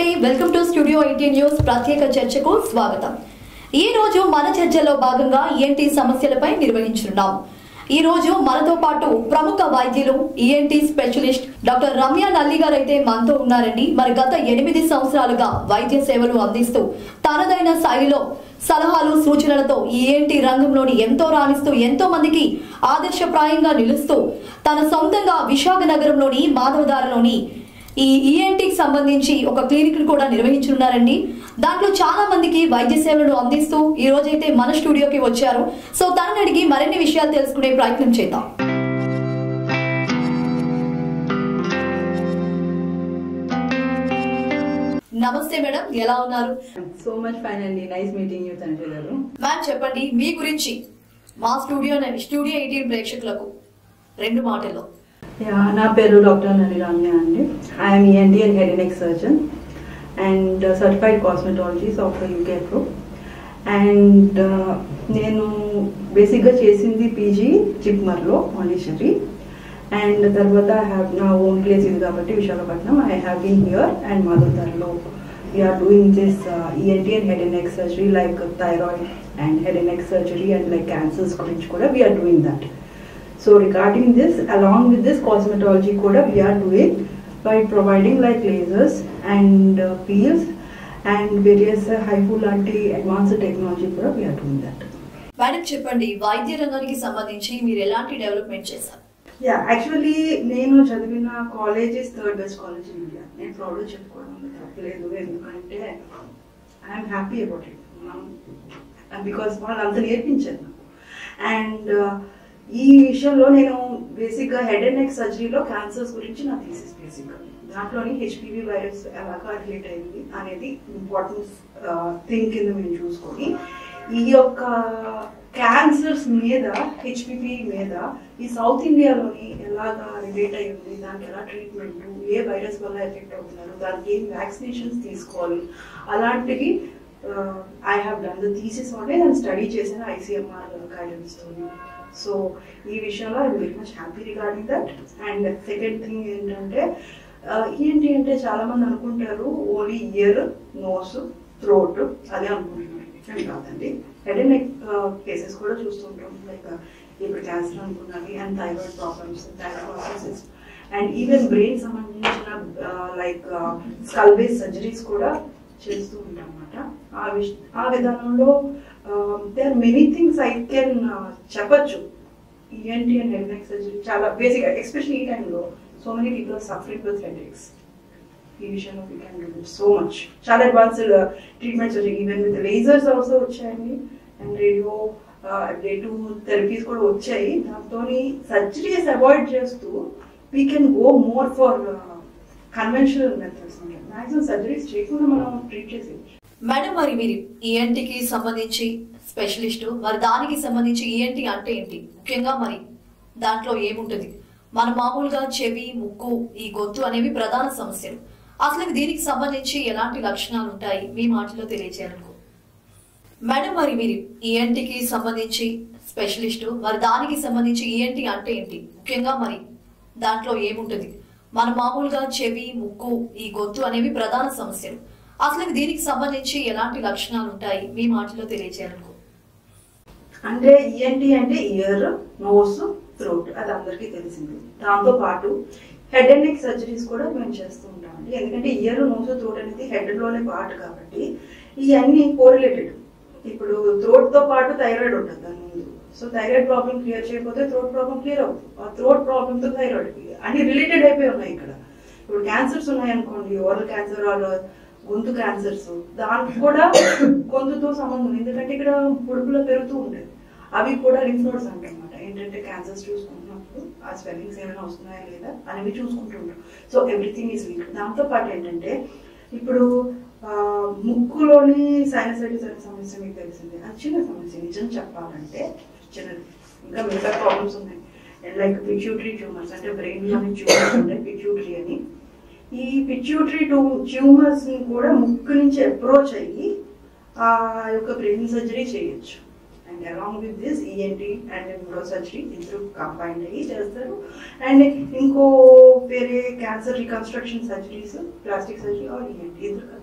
నమస్తే welcome to studio 18 news ప్రత్యేక చర్చకు స్వాగతం. ఈ రోజు మన చర్చలో భాగంగా ఈఎన్టీ సమస్యలపై నిర్వహించున్నాం. ఈ రోజు మనతో పాటు ప్రముఖ వైద్యులు ఈఎన్టీ స్పెషలిస్ట్ డాక్టర్ రమ్య నల్లి గారు అయితే మనతో ఉన్నారండి. మరి గత 8 సంవత్సరాలుగా వైద్య సేవలు అందిస్తూ తనదైన శైలిలో సలహాలు సూచనలతో ఈఎన్టీ రంగంలోని ఎంతో రాణిస్తూ ఎంతో మందికి ఆదర్శప్రాయంగా నిలుస్తూ తన సొంతంగా విశాఖ నగరంలోని మాధవదారలోని ఈ ఈఎన్టీకి సంబంధించి ఒక క్లినిక్ కూడా నిర్వహించున్నారండి. దాంట్లో చాలా మందికి వైద్య సేవలను అందిస్తూ ఈ రోజైతే మన స్టూడియోకి వచ్చారు. సో తనని అడిగి మరిన్ని విషయాలు తెలుసుకునే ప్రయత్నం చేద్దాం. నమస్తే మేడం, ఎలా ఉన్నారు? సో మచ్ ఫైన్ అండి, నైస్ మీటింగ్ యూ తండ్రి గారు. మ్యామ్ చెప్పండి మీ గురించి మా స్టూడియో 18 ప్రేక్షకులకు 2 మాటల్లో. నా పేరు డాక్టర్ నల్లి రమ్య అండి. I'm ENT and head and neck surgeon and certified cosmetologist of UK pro. And నేను బేసిక్గా చేసింది పీజీ జిప్మర్లో పాండిచేరి. అండ్ తర్వాత ఐ హ్యావ్ నా ఓన్ ప్లేస్ ఇది కాబట్టి Visakhapatnam. I have been here and మాధవదార్లో we are doing this ENT and head and neck surgery like thyroid and head and neck surgery and like cancers గురించి కూడా we are doing that. So regarding this, along with this cosmetology koda we are doing by providing like lasers and peels and various HIFU advanced technology koda we are doing that. Madam చెప్పండి వైద్య రంగానికి సంబంధించి మీరు ఎలాంటి development చేశారు? Actually నేను చదివిన college is third best college in India. నేను ప్రౌడ్గా చెప్పుకోవడం తప్పలేదు, ఎందుకంటే I'm happy about it because వాళ్ళు అంత నేర్పించారు నాకు. అండ్ ఈ విషయంలో నేను బేసిక్గా హెడ్ అండ్ నెక్ సర్జరీలో క్యాన్సర్స్ గురించి నా థీసిస్ బేసిక్గా దాంట్లోని హెచ్పివి వైరస్ ఎలాగా రిలేట్ అయింది అనేది ఇంపార్టెన్స్ థింగ్ కింద మేము చూసుకొని ఈ యొక్క క్యాన్సర్స్ మీద హెచ్పివి మీద ఈ సౌత్ ఇండియాలోని ఎలాగా రిలేట్ అయి ఉంది, దానికి ఎలా ట్రీట్మెంట్, ఏ వైరస్ వల్ల ఎఫెక్ట్ అవుతున్నారు, దానికి ఏం వ్యాక్సినేషన్స్ తీసుకోవాలి, అలాంటివి I have done the thesis on it and study చేసిన ఐసీఎంఆర్ గైడెన్స్ తోని. సో ఈ విషయంలో I very much happy regarding that. And second thing ఏంటంటే ఏంటి అంటే చాలా మంది అనుకుంటారు ఓన్లీ ఇయర్, నోస్, థ్రోట్ అదే అనుకుంటున్నారు. అని కాదండి, హెడ్ అండ్ నెక్ కేసెస్ కూడా చూస్తుంటాం. లైక్ ఇప్పుడు క్యాన్సర్ అనుకున్నవి and thyroid problems, thyroid and even brain సంబంధించిన లైక్ స్కల్ బేస్ సర్జరీస్ కూడా చేస్తూ ఉంటాం అన్నమాట. ఆ విధానంలో there are many things I can చెప్పచ్చు. ENT and head neck surgery చాలా బేసిక్, ఎస్పెషల్లీ ఈ టైంలో so many people are suffering with headaches. ఈ విషయంలో we can do so much. చాలా అడ్వాన్స్డ్ ట్రీట్మెంట్స్ వచ్చాయి, ఈవెన్ విత్ లేజర్స్ ఆల్సో వచ్చాయండి and radiotherapies కూడా వచ్చాయి. దాంతో సర్జరీస్ అవాయిడ్ చేస్తూ we can go more for conventional methods. Maximum surgeries చేయకుండా మనం ట్రీట్ చేసేయచ్చు. మేడం మరి మీరు ఈఎన్టీకి సంబంధించి స్పెషలిస్ట్, మరి దానికి సంబంధించి ఈఎన్టీ అంటే ఏంటి, ముఖ్యంగా మరి దాంట్లో ఏముంటుంది? మన మామూలుగా చెవి, ముక్కు, ఈ గొంతు అనేవి ప్రధాన సమస్యలు. అసలు దీనికి సంబంధించి ఎలాంటి లక్షణాలు ఉంటాయి మీ మాటలో తెలియజేయాలనుకో. మేడం మరి మీరు ఈఎన్టీకి సంబంధించి స్పెషలిస్ట్, మరి దానికి సంబంధించి ఈఎన్టీ అంటే ఏంటి, ముఖ్యంగా మరి దాంట్లో ఏముంటుంది? మన మామూలుగా చెవి, ముక్కు, ఈ గొంతు అనేవి ప్రధాన సమస్యలు. అసలు దీనికి సంబంధించి ఎలాంటి లక్షణాలు ఉంటాయి మీ మాటలో తెలియజేయాలనుకో. అంటే ఈఎన్టీ అంటే ఇయర్, నోస్, థ్రోట్, అది అందరికీ తెలిసింది. దాంతో పాటు హెడ్ అండ్ నెక్ సర్జరీస్ కూడా మేము చేస్తూ ఉంటామండి. ఎందుకంటే ఇయర్, నోస్, థ్రోట్ అనేది హెడ్ లోనే పార్ట్ కాబట్టి ఇవన్నీ కోరిలేటెడ్. ఇప్పుడు థ్రోట్ తో పాటు థైరాయిడ్ ఉంటుంది దాని ముందు. సో థైరాయిడ్ ప్రాబ్లం క్లియర్ చేయకపోతే థ్రోట్ ప్రాబ్లం క్లియర్ అవుతుంది. ఆ థ్రోట్ ప్రాబ్లమ్ తో థైరాయిడ్ అన్ని రిలేటెడ్ అయిపోయి ఉన్నాయి. ఇక్కడ ఇప్పుడు క్యాన్సర్స్ ఉన్నాయనుకోండి, ఓరల్ క్యాన్సర్ ఆర్ గొంతు క్యాన్సర్స్, దానికి కూడా గొంతుతో సంబంధం. ఎందుకంటే ఇక్కడ పొడుపులో పెరుగుతూ ఉంటుంది, అవి కూడా లింఫ్ నోడ్స్ అంటారన్నమాట. ఏంటంటే క్యాన్సర్స్ చూసుకుంటున్నప్పుడు ఆ స్వెల్లింగ్స్ ఏమైనా వస్తున్నాయా లేదా అనేవి చూసుకుంటుంటాం. So everything is link. దాంతో పాటు ఏంటంటే ఇప్పుడు ముక్కులోని సైనసైటిస్ అనే సమస్య మీకు తెలిసిందే. అది చిన్న సమస్య, నిజం చెప్పాలంటే చిన్నది. ఇంకా మిగతా ప్రాబ్లమ్స్ ఉన్నాయి లైక్ పిట్యూటరీ ట్యూమర్స్, అంటే బ్రెయిన్ లోని ట్యూమర్స్ ఉంటాయి పిట్యూటరీ అని. ఈ పిట్యూటరీ ట్యూమర్స్ ని కూడా ముక్కు నుంచి అప్రోచ్ అయ్యి ఆ యొక్క బ్రెయిన్ సర్జరీ చేయొచ్చు. And along with this ENT and neuro surgery ఇద్దరు కంబైన్ అయ్యి చేస్తారు. అండ్ ఇంకో వేరే cancer reconstruction surgeries, plastic surgery or ENT ఇద్దరు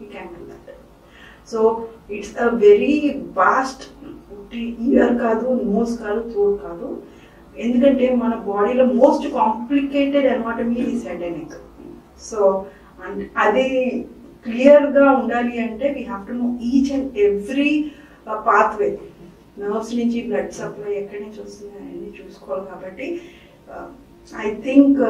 we can do that. So it's a very vast, ear కాదు, నోస్ కాదు, థ్రోట్ కాదు. ఎందుకంటే మన బాడీలో most complicated anatomy is head and neck. So అది క్లియర్గా ఉండాలి అంటే we have to know each and every pathway, nerves నుంచి బ్లడ్ సప్లై ఎక్కడి నుంచి వస్తుంది అనేది చూసుకోవాలి. కాబట్టి ఐ థింక్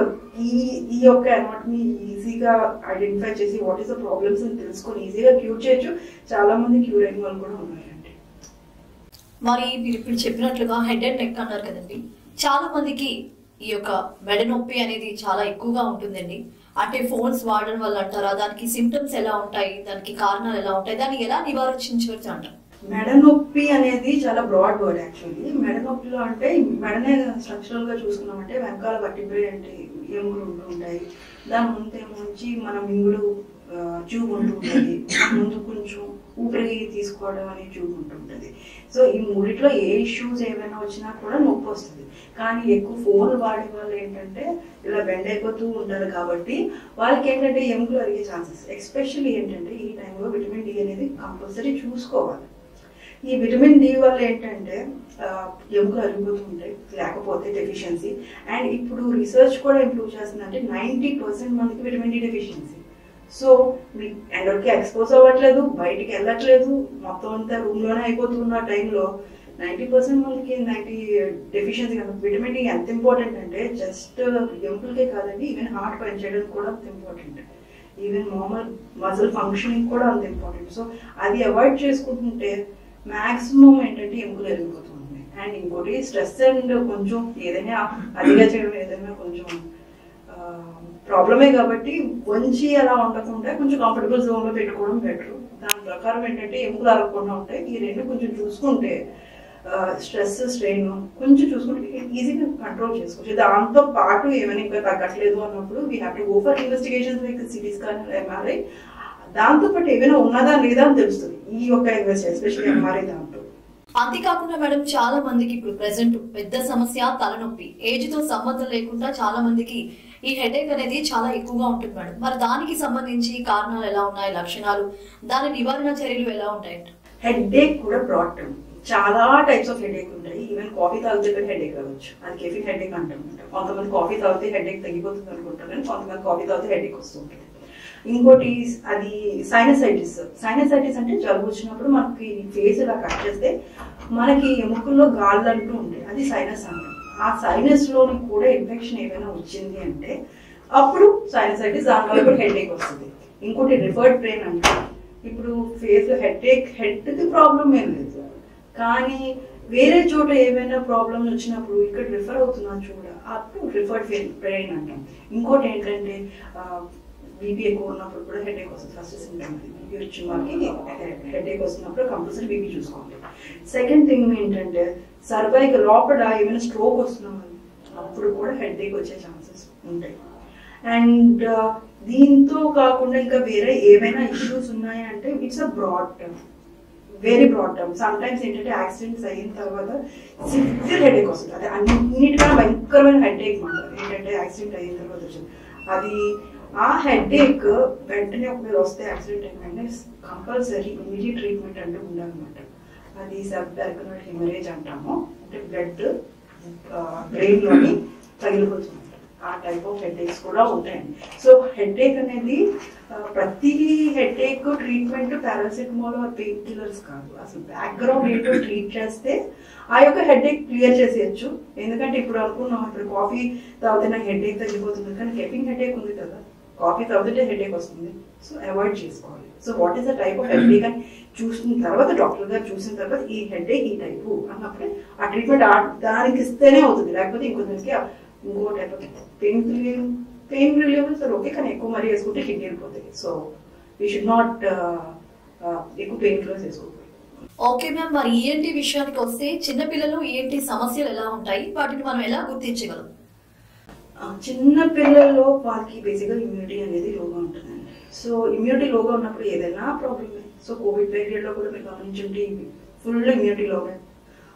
ఈ యొక్క ఎనాటమీ ఈజీగా ఐడెంటిఫై చేసి వాట్ ఈస్ ద ప్రాబ్లమ్స్ అని తెలుసుకొని ఈజీగా క్యూర్ చేయొచ్చు. చాలా మంది క్యూర్ అయిన వాళ్ళు కూడా ఉన్నారండి. మరి మీరు ఇప్పుడు చెప్పినట్లుగా హెడ్ అండ్ నెక్ అన్నారు కదండి, చాలా మందికి ఈ యొక్క మెడ నొప్పి అనేది చాలా ఎక్కువగా ఉంటుందండి. అంటే ఫోన్స్ వాడడం వల్ల అంటారా, దానికి సిమ్టమ్స్ ఎలా ఉంటాయి, దానికి కారణాలు ఎలా ఉంటాయి, దాన్ని ఎలా నివారించవచ్చు అంటారు? మెడ నొప్పి అనేది చాలా బ్రాడ్ వర్డ్ యాక్చువల్లీ. మెడ నొప్పిలో అంటే మెడనే స్ట్రక్చరల్ గా చూసుకున్నామంటే వెనకాల వర్టిబ్రే అంటే ఎముకలు ఉంటూ ఉంటాయి, దాని ముందేమొచ్చి మన మింగుడు ట్యూబ్ ఉంటూ ఉంటుంది, ముందు కొంచెం ఊపిరి తీసుకోవడం అనే ట్యూబ్ ఉంటుంటుంది. సో ఈ మూడిట్లో ఏ ఇష్యూస్ ఏమైనా వచ్చినా కూడా నొప్పి వస్తుంది. కానీ ఎక్కువ ఫోన్ వాడే వాళ్ళు ఏంటంటే ఇలా బెండ్ అయిపోతూ ఉంటారు కాబట్టి వాళ్ళకి ఏంటంటే ఎముకలు అరిగే ఛాన్సెస్, ఎస్పెషల్లీ ఏంటంటే ఈ టైంలో విటమిన్ డి అనేది కంపల్సరీ చూసుకోవాలి. ఈ విటమిన్ డి వల్ల ఏంటంటే ఎముకలు అరిగిపోతూ ఉంటాయి లేకపోతే డెఫిషియన్సీ. అండ్ ఇప్పుడు రీసెర్చ్ కూడా ఇంప్రూవ్ చేస్తుందంటే 90% మందికి విటమిన్ డి డెఫిషియన్సీ. సో మీకు ఎండకి ఎక్స్పోజ్ అవ్వట్లేదు, బయటికి వెళ్ళట్లేదు, మొత్తం అంతా రూమ్లోనే అయిపోతున్న టైంలో 90% మందికి 90 డెఫిషియన్సీ. విటమిన్ డి ఎంత ఇంపార్టెంట్ అంటే జస్ట్ ఎముకలకే కాదండి, ఈవెన్ హార్ట్ పనిచేయడానికి కూడా అంత ఇంపార్టెంట్, ఈవెన్ మామూలు మజిల్ ఫంక్షనింగ్ కూడా అంత ఇంపార్టెంట్. సో అది అవాయిడ్ చేసుకుంటుంటే మ్యాక్సిమం ఏంటంటే ఎముకలు ఎరిగిపోతుంది. అండ్ ఇంకోటి స్ట్రెస్ అండ్ కొంచెం ఏదైనా అదిగా చేయడం ఏదైనా కొంచెం ప్రాబ్లమే కాబట్టి కొంచెం అలా ఉండకుండా కొంచెం కంఫర్టబుల్ జోన్లో పెట్టుకోవడం బెటర్. దాని ప్రకారం ఏంటంటే ఎముకలు అరగకుండా ఉంటాయి. ఈ రెండు కొంచెం చూసుకుంటే స్ట్రెస్ స్ట్రెయిన్ కొంచెం చూసుకుంటే ఈజీగా కంట్రోల్ చేసుకోవచ్చు. దాంతో పాటు ఏమైనా ఇంకా తగ్గట్లేదు అన్నప్పుడు we have to go for investigations like CT scan, MRI. దాంతోపాటు ఏమైనా ఉన్నదా లేదా అని తెలుస్తుంది ఈ యొక్క ఇన్వెస్టిగేషన్, ఎస్పెషల్లీ ఎంఆర్ఐ దాంట్లో. అంతేకాకుండా మేడం చాలా మందికి ఇప్పుడు ప్రెసెంట్ పెద్ద సమస్య తలనొప్పి, ఏజ్ తో సంబంధం లేకుండా చాలా మందికి ఈ హెడేక్ అనేది చాలా ఎక్కువగా ఉంటుంది మేడం. మరి దానికి సంబంధించి కారణాలు ఎలా ఉన్నాయి, లక్షణాలు, దాని నివారణ చర్యలు ఎలా ఉంటాయంట? హెడేక్ కూడా బ్రాడ్ టర్మ్, చాలా టైప్స్ ఆఫ్ హెడేక్ ఉంటాయి. ఈవెన్ కాఫీ తాగితే కూడా హెడేక్ అవ్వచ్చు, అది కెఫిన్ హెడేక్ అంటాం. కొంతమంది కాఫీ తాగితే హెడేక్ తగ్గిపోతుంది అనుకుంటారు, కానీ కొంతమంది కాఫీ తాగితే హెడేక్ వస్తుంటుంది. ఇంకోటి అది సైనసైటిస్. సైనసైటిస్ అంటే జలుబు వచ్చినప్పుడు మనకి ఫేస్ ఇలా కట్ చేస్తే మనకి ఎముకల్లో గాళ్ళు అంటూ ఉంటాయి, అది సైనస్ అంటాం. ఆ సైనస్ లోని కూడా ఇన్ఫెక్షన్ ఏమైనా వచ్చింది అంటే అప్పుడు సైనసైటిస్, దానివల్ల కూడా హెడేక్ వస్తుంది. ఇంకోటి రిఫర్డ్ పెయిన్ అంటే ఇప్పుడు ఫేస్ హెడేక్, హెడ్కి ప్రాబ్లం ఏం లేదు కానీ వేరే చోట ఏమైనా ప్రాబ్లమ్స్ వచ్చినప్పుడు ఇక్కడ రిఫర్ అవుతున్నాను చూడ, అప్పుడు రిఫర్డ్ పెయిన్ అంటాం. ఇంకోటి ఏంటంటే బీపీ ఎక్కువ ఉన్నప్పుడు కూడా హెడేక్ వస్తుంది. ఫస్ట్ సింటమ్ బీపీ వచ్చిన వాళ్ళకి హెడేక్ వస్తున్నప్పుడు కంపల్సరీ బీపీ చూసుకోవాలి. సెకండ్ థింగ్ ఏంటంటే సర్వైకల్ లోపల ఏమైనా స్ట్రోక్ వస్తున్నామని అప్పుడు కూడా హెడేక్ వచ్చే ఛాన్సెస్ ఉంటాయి. అండ్ దీంతో కాకుండా ఇంకా వేరే ఏమైనా ఇష్యూస్ ఉన్నాయా అంటే it's a broad term, very broad term. Sometimes ఏంటంటే యాక్సిడెంట్స్ అయిన తర్వాత సివియర్ హెడేక్ వస్తుంది, అది అన్నిటికన్నా భయంకరమైన హెడేక్ మాట. ఏంటంటే యాక్సిడెంట్ అయిన తర్వాత వచ్చింది అది, ఆ హెడేక్ వెంటనే ఒకవేళ వస్తే యాక్సిడెంట్ అయిన కంపల్సరీ ఇమీడియట్ ట్రీట్మెంట్ అంటూ ఉండాలన్నమాట. అది సబ్ ఆర్గనల్ హెమరేజ్ అంటాము, అంటే బ్లడ్ బ్రెయిన్ లోని తగిలిపోతుంది. ఆ టైప్ ఆఫ్ హెడేక్స్ కూడా ఉంటాయండి. సో హెడేక్ అనేది ప్రతి headache treatment paracetamol are pain killers కాదు, అసలు బ్యాక్గ్రౌండ్ ఏంటో ట్రీట్ చేస్తే ఆ యొక్క హెడేక్ క్లియర్ చేసేయచ్చు. ఎందుకంటే ఇప్పుడు అనుకున్నాం ఇప్పుడు కాఫీ తాగితే నాకు హెడేక్ తగ్గిపోతుంది, కానీ కెఫిన్ హెడేక్ ఉంది కదా, కాఫీ తాగితే హెడేక్ వస్తుంది. సో అవాయిడ్ చేసుకోవాలి. So what is the type of headache అని చూసిన తర్వాత డాక్టర్ గారు చూసిన తర్వాత ఈ హెడేక్ ఈ టైపు అన్నప్పుడే ఆ ట్రీట్మెంట్ దానికి ఇస్తేనే అవుతుంది, లేకపోతే ఇంకొందరికి ఇంకో type of pain relieve sir okay, కానీ ఎక్కువ మరీ వేసుకుంటే కిడ్నీ వెళ్ళిపోతాయి. సో వీ షుడ్ నాట్ ఎక్కువ పెయిన్ కిల్లర్స్ వేసుకోవాలి. ఓకే మ్యామ్, మరి ఈఎన్టీ విషయానికి వస్తే చిన్నపిల్లలు ఈఎన్టీ సమస్యలు ఎలా ఉంటాయి, వాటిని మనం ఎలా గుర్తించగలం? చిన్న పిల్లల్లో వాళ్ళకి బేసిక్గా ఇమ్యూనిటీ అనేది లోగా ఉంటుందండి. సో ఇమ్యూనిటీ లోగా ఉన్నప్పుడు ఏదైనా ప్రాబ్లమే. సో కోవిడ్ పీరియడ్లో కూడా మీరు గమనించుంటే ఫుల్ ఇమ్యూనిటీ లోగా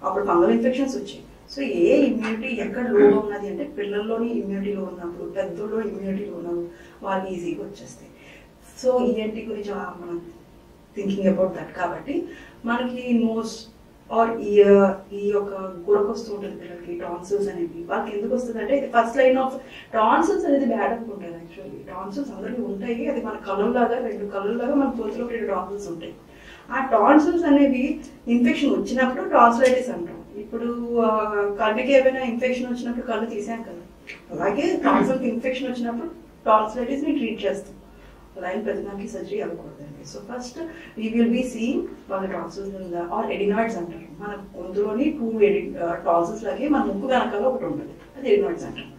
అప్పుడు ఫంగల్ ఇన్ఫెక్షన్స్ వచ్చాయి. సో ఏ ఇమ్యూనిటీ ఎక్కడ లోగా ఉన్నది అంటే పిల్లల్లోని ఇమ్యూనిటీలో ఉన్నప్పుడు, పెద్దల్లో ఇమ్యూనిటీలో ఉన్నప్పుడు వాళ్ళు ఈజీగా వచ్చేస్తాయి. సో ఈఎన్టీ గురించి మనం థింకింగ్ అబౌట్ దట్. కాబట్టి మనకి నోస్ ఆర్ ఈ యొక్క గురక వస్తూ ఉంటుంది పిల్లలకి, టాన్సిల్స్ అనేవి. వాళ్ళకి ఎందుకు వస్తుంది అంటే ఇది ఫస్ట్ లైన్ ఆఫ్ టాన్సిల్స్ అనేది బ్యాడ్ అనుకుంటారు. యాక్చువల్లీ టాన్సిల్స్ అందరికీ ఉంటాయి, అది మన కళ్ళలాగా 2 కళ్ళలాగా మన గొంతులో 2 టాన్సిల్స్ ఉంటాయి. ఆ టాన్సిల్స్ అనేవి ఇన్ఫెక్షన్ వచ్చినప్పుడు టాన్సిలైటిస్ అంటాం. ఇప్పుడు కళ్ళకి ఏమైనా ఇన్ఫెక్షన్ వచ్చినప్పుడు కళ్ళు తీసాం కదా, అలాగే టాన్సిల్కి ఇన్ఫెక్షన్ వచ్చినప్పుడు టాన్సిలైటిస్ ని ట్రీట్ చేస్తాం. లైన్ ప్రతిదానికి సర్జరీ అవ్వకూడదండి. So first we will be seeing వాళ్ళ టాన్సిల్స్ ఉందా ఆర్ ఎడినాయిడ్స్ అంటారు. మన గొంతులోని 2 టాన్సిల్స్ లాగే మన ముక్కు వెనకాల ఒకటి ఉంటుంది, అది ఎడినాయిడ్స్ అంటారు.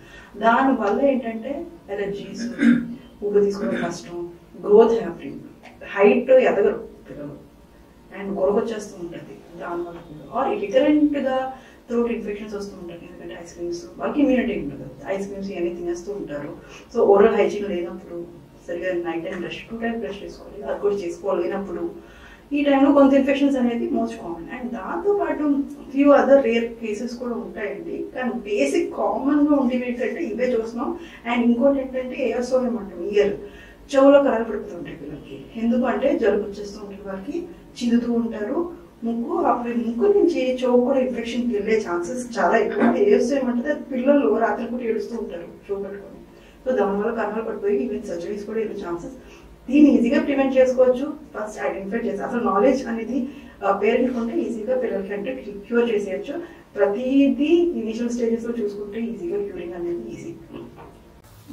దానివల్ల ఏంటంటే ఎలర్జీస్, ఊపిరి తీసుకోవడం కష్టం, గ్రోత్ హ్యాపరింగ్, హైట్ ఎదగరు పిల్లలు, అండ్ గొరకొచ్చేస్తూ ఉంటుంది దానివల్ల కూడా. ఆర్ రికరెంట్ గా థ్రోట్ ఇన్ఫెక్షన్స్ వస్తూ ఉంటాయి, ఎందుకంటే ఐస్ క్రీమ్స్ వాళ్ళకి ఇమ్యూనిటీ ఉంటుంది, ఐస్ క్రీమ్స్ ఇవన్నీ తినేస్తూ ఉంటారు. సో ఓరల్ హైజీన్ లేనప్పుడు, సరిగా night time brush 2 times brush చేసుకోవాలి, అది కూడా చేసుకోలేనప్పుడు ఈ టైంలో కొంత ఇన్ఫెక్షన్స్ అనేది మోస్ట్ కామన్. అండ్ దాంతోపాటు ఫ్యూ అదర్ రేర్ కేసెస్ కూడా ఉంటాయండి, కానీ బేసిక్ కామన్గా ఉండేవి ఏంటంటే ఇవే చూస్తున్నాం. అండ్ ఇంకోటి ఏంటంటే ఏఎస్ఓఎం అంటాం, ఇయర్ చెవులో కరాలు పడుతుంటాయి పిల్లలకి. ఎందుకు అంటే జలుబు వచ్చేస్తూ ఉంటుంది, వాళ్ళకి చిదుతూ ఉంటారు ముక్కు, అప్పుడు ముక్కు నుంచి చెవు కూడా ఇన్ఫెక్షన్కి వెళ్ళే ఛాన్సెస్ చాలా ఎక్కువ. ఏఎస్ఓఎం అంటే పిల్లలు రాత్రిపూట ఏడుస్తూ ఉంటారు చెవు పట్టుకొని. సో దానివల్ల కర్నలు పడిపోయి ఈవెన్ సర్జరీస్ కూడా వెళ్ళే ఛాన్సెస్. దీన్ని ఈజీగా ప్రివెంట్ చేసుకోవచ్చు ఫస్ట్ ఐడెంటిఫై చేసి. అసలు నాలెడ్జ్ అనేది పేరెంట్కి ఉంటే ఈజీగా పిల్లలకి అంటే క్యూర్ చేసేయచ్చు. ప్రతిదీ ఇనిషియల్ స్టేజెస్ లో చూసుకుంటే ఈజీగా క్యూరింగ్ అనేది ఈజీ.